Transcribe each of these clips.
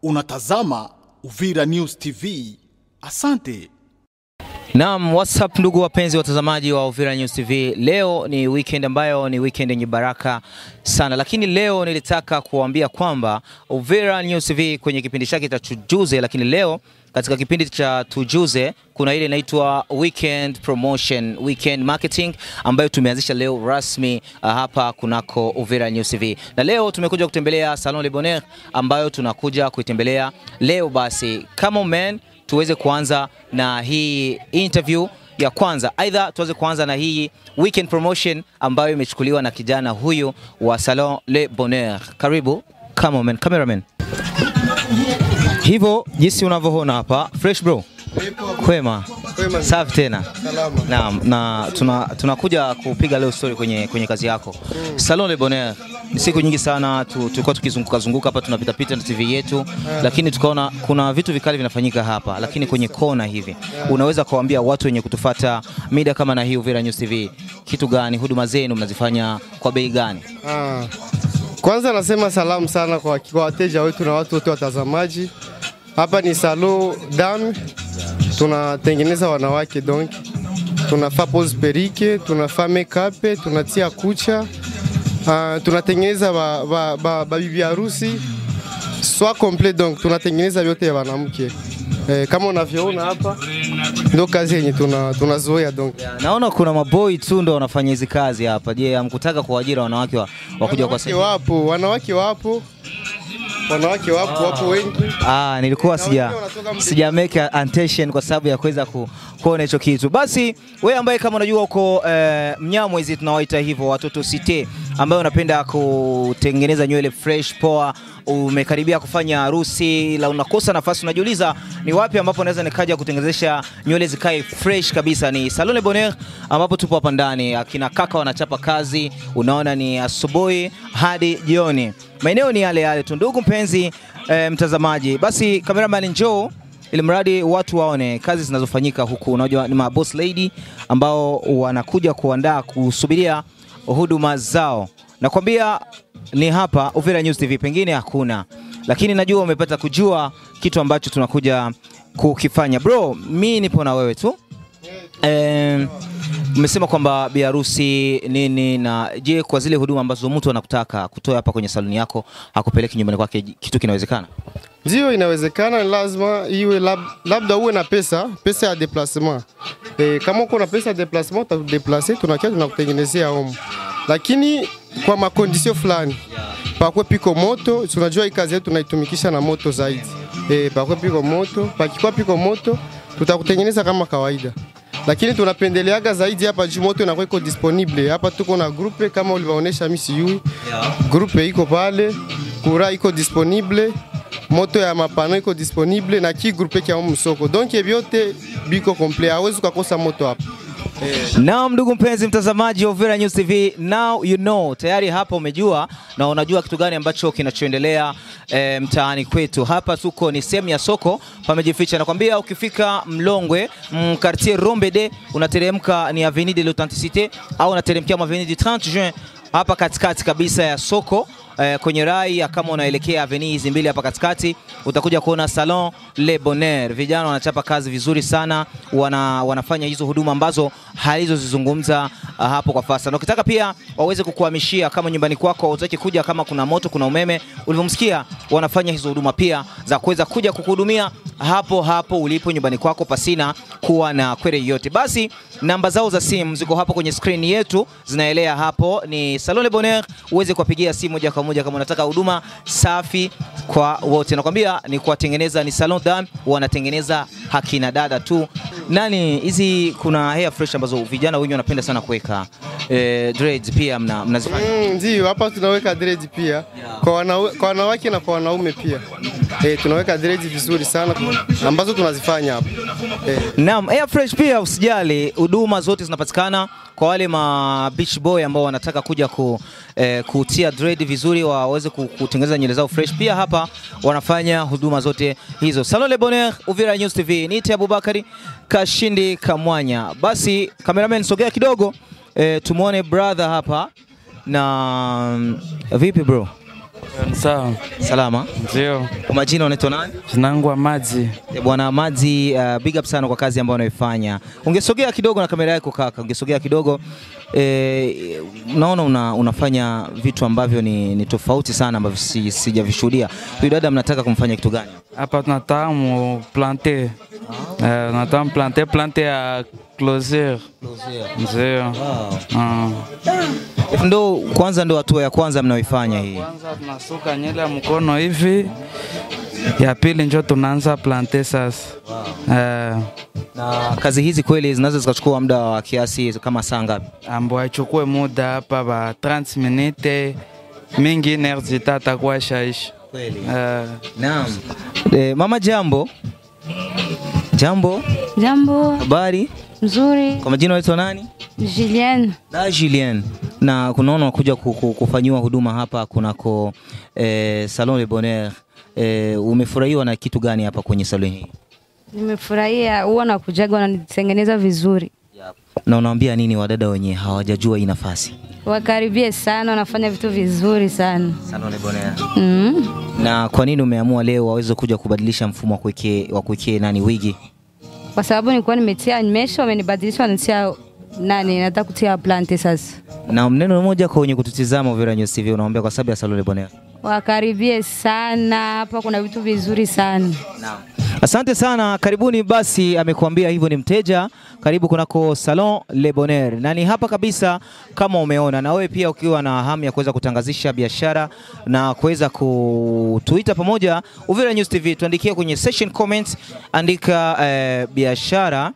Unatazama Uvira News TV. Asante. Naam, what's up ndugu wapenzi watazamaji wa Uvira News TV. Leo ni weekend ambayo ni weekend yenye baraka sana. Lakini leo nilitaka kuambia kwamba Uvira News TV kwenye kipindi chake cha Tujuze, lakini leo katika kipindi cha Tujuze kuna ile inaitwa Weekend Promotion, Weekend Marketing ambayo tumeanzisha leo rasmi hapa kunako Uvira News TV. Na leo tumekuja kutembelea Salon Le Bonheur ambayo tunakuja kuitembelea leo. Basi kama men tuweze kuanza na hii interview ya kwanza, aidha tuweze kuanza na hii weekend promotion ambayo imechukuliwa na kijana huyu wa Salon Le Bonheur. Karibu cameraman. Hivyo jinsi unavyoona hapa, fresh bro. Kwema. Safi tena. Salama. Na tunakuja kupiga leo story kwenye kazi yako. Salon Le Bonheur. Ni siku nyingi sana tulikuwa tukizunguka hapa, tunapita pita na TV yetu, lakini tukaona kuna vitu vikali vinafanyika hapa, lakini kwenye kona hivi. Unaweza kuambia watu wenye kutufuata media kama na hii Uvira News TV, kitu gani, huduma zenu mnazifanya kwa bei gani? Kwanza nasema salamu sana kwa wateja wetu na watu wote watazamaji. Hapa ni Salon Dame. Tunatengeneza wanawake donc. Tunafaa pose perike, tunafaa makeup, tunatia kucha. Tunatengeneza bibi harusi. Soit complet donc tunatengeneza yote ya wanawake. Kama unavyoona hapa ndio kazi yenye tunazoea donc. Naona kuna maboy tu ndio wanafanya hizi kazi hapa. Je, hamkutaka kuajira wanawake wakuja kwa sasa? Wanawake wapo wengi. Nilikuwa sija make attention kwa sababu ya kuweza kuona hicho kitu. Basi wewe ambaye kama unajua uko Mnyamwezi, tunawaita hivyo watoto city, ambaye unapenda kutengeneza nywele fresh poa, umekaribia kufanya harusi, la unakosa nafasi, unajiuliza ni wapi ambapo naweza nikaja kutengenezesha nywele zikae fresh kabisa, ni Salon Le Bonheur ambapo tupo hapa ndani. Akina kaka wanachapa kazi, unaona ni asubuhi hadi jioni. Maeneo ni yale tu ndugu mpenzi mtazamaji. Basi cameraman njoo ili mradi watu waone kazi zinazofanyika huku. Unajua ni maboss lady ambao wanakuja kuandaa kusubiria huduma zao. Nakwambia ni hapa Uvira News TV, pengine hakuna, lakini najua umepata kujua kitu ambacho tunakuja kukifanya. Bro, mimi nipo na wewe tu. Umesema kwamba bi harusi nini, na je, kwa zile huduma ambazo mtu anakutaka kutoa hapa kwenye saluni yako hakupeleki nyumbani kwake, kitu kinawezekana? Ndio, inawezekana. Lazima iwe labda uwe na pesa ya déplacement. Kama uko na pesa ya déplacement utadeplacer, tunakutengenezea home. Lakini kwa makondisio fulani. Pakwe piko moto, tunajua hii kazi yetu tunaitumikisha na moto zaidi. Pakwe piko moto, pakikuwa piko moto tutakutengeneza kama kawaida. Lakini tunapendeleaga zaidi hapa juu moto inakuwa iko disponible. Hapa tuko na grupe kama ulivaonesha mimi grupe iko pale, kura iko disponible, moto ya mapano iko disponible na ki grupe kia msoko. Donc vyote biko complet, hawezi kukosa moto hapa. Naam ndugu mpenzi mtazamaji wa Uvira News TV, now you know, tayari hapa umejua na unajua kitu gani ambacho kinachoendelea mtaani kwetu. Hapa tuko ni sehemu ya soko, pamejificha. Nakwambia ukifika Mlongwe, quartier Rombede, unateremka ni Avenue de l'Authenticité au unateremkia Avenue du 30 Juin, hapa katikati kabisa ya soko. Kwenye rai kama unaelekea avenue hizi mbili hapa katikati, utakuja kuona Salon Le Bonheur. Vijana wanachapa kazi vizuri sana, wanafanya hizo huduma ambazo halizozizungumza hapo kwa fasa. Na ukitaka pia waweze kukuhamishia kama nyumbani kwako, utaki kuja kama kuna moto, kuna umeme, ulivyomsikia wanafanya hizo huduma pia za kuweza kuja kukuhudumia hapo ulipo nyumbani kwako pasina kuwa na kwere yote. Basi namba zao za simu ziko hapo kwenye screen yetu, zinaelea hapo. Ni Salon Le Bonheur, uweze kuwapigia simu moja kwa moja kama unataka huduma safi kwa wote. Nakwambia ni kuwatengeneza, ni Salon Dame, wanatengeneza hakina dada tu. Nani hizi, kuna hair fresh ambazo vijana wengi wanapenda sana kuweka, dreads pia mnazifanya? Ndio, hapa tunaweka dreads pia kwa wanawake na kwa wanaume pia. Tunaweka dreads vizuri sana ambazo tunazifanya hapa. Naam, hair fresh pia usijali, huduma zote zinapatikana kwa wale ma beach boy ambao wanataka kuja kutia dread vizuri, waweze kutengeneza nywele zao fresh. Pia hapa wanafanya huduma zote hizo. Salon Le Bonheur, Uvira News TV. Niite Abubakari Kashindi Kamwanya. Basi cameraman sogea kidogo, tumuone brother hapa. Na vipi bro? Sawa. Salama. Ndio. Kwa majina unaitwa nani? Jinangu Amadzi. Bwana Amadzi, big up sana kwa kazi ambayo unaifanya. Ungesogea kidogo na kamera yako kaka, ungesogea kidogo. Naona unafanya vitu ambavyo ni tofauti sana ambavyo sijavishuhudia. Huyu dada mnataka kumfanya kitu gani? Hapa tunataka planter. Tunataka planter ya closure. Ndio. Ndo kwanza ndo hatua ya kwanza mnaoifanya hii. Kwanza tunasuka nywele ya mkono hivi. Ya pili ndio tunaanza planter sasa. Na kazi hizi kweli zinaweza zikachukua muda wa kiasi kama saa ngapi? Ambo achukue muda hapa ba 30 minutes mingi energy tata kwa shaishi. Kweli. Naam. Mama jambo. Jambo. Jambo. Habari? Nzuri. Kwa majina unaitwa nani? Julien. Julien. Na kunaona unakuja kufanyiwa huduma hapa kunako Salon Le Bonheur. Umefurahiwa na kitu gani hapa kwenye salon hii? Nimefurahia, huwa nakujaga wananitengeneza vizuri. Na unawaambia nini wadada wenye hawajajua hii nafasi? Wakaribie sana, wanafanya vitu vizuri sana. Salon Le Bonheur. Na kwa nini umeamua leo waweze kuja kubadilisha mfumo wa kuwekea nani wigi? Kwa sababu nilikuwa nimesha wamenibadilisha wanatia nani nataka kutia plante sasa. Na neno moja kwa wenye kututizama Uvira News TV unawaambia kwa sababu ya Salon Le Bonheur. Wakaribie sana, hapa kuna vitu vizuri sana. Naam. Asante sana, karibuni basi, amekuambia hivyo ni mteja. Karibu kunako Salon Le Bonheur. Na ni hapa kabisa kama umeona, na wewe pia ukiwa na hamu ya kuweza kutangazisha biashara na kuweza kutuita pamoja Uvira News TV, tuandikie kwenye section comments, andika biashara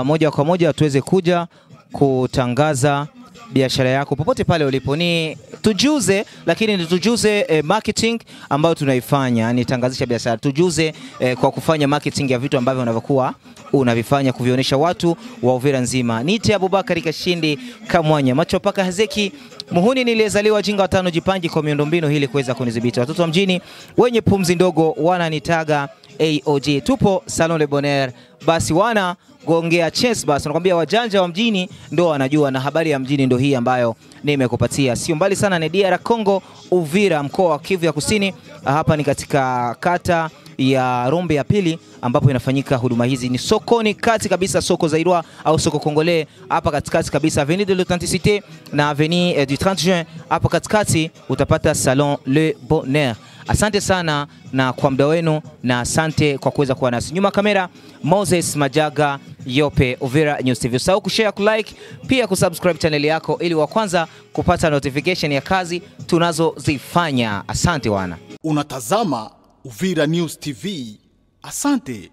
moja kwa moja tuweze kuja kutangaza biashara yako popote pale ulipo. Ni tujuze, lakini ni tujuze marketing ambayo tunaifanya, ni tangazisha biashara. Tujuze kwa kufanya marketing ya vitu ambavyo unavyokuwa unavifanya kuvionyesha watu wa Uvira nzima. Nite Abubakari Kashindi Kamwanya, macho paka Hazeki muhuni, niliyezaliwa jinga watano jipangi kwa miundombinu hili kuweza kunidhibiti. Watoto wa mjini wenye pumzi ndogo wananitaga AOG. Tupo Salon Le Bonheur. Basi wana gongea chess basi, nakwambia wajanja wa mjini ndo wanajua, na habari ya mjini ndo hii ambayo nimekupatia. Sio mbali sana ni DR Congo, Uvira, mkoa wa Kivu ya Kusini. Hapa ni katika kata ya Rombe ya pili ambapo inafanyika huduma hizi. Ni sokoni kati kabisa, soko Zairwa au soko Kongole, hapa katikati kabisa, Avenue de l'Authenticité na Avenue du 30 Juin. Hapa katikati utapata Salon Le Bonheur. Asante sana na kwa muda wenu, na asante kwa kuweza kuwa nasi. Nyuma kamera Moses Majaga Yope, Uvira News TV. Usahau kushare, kulike, pia kusubscribe channel yako ili wa kwanza kupata notification ya kazi tunazozifanya. Asante wana. Unatazama Uvira News TV. Asante.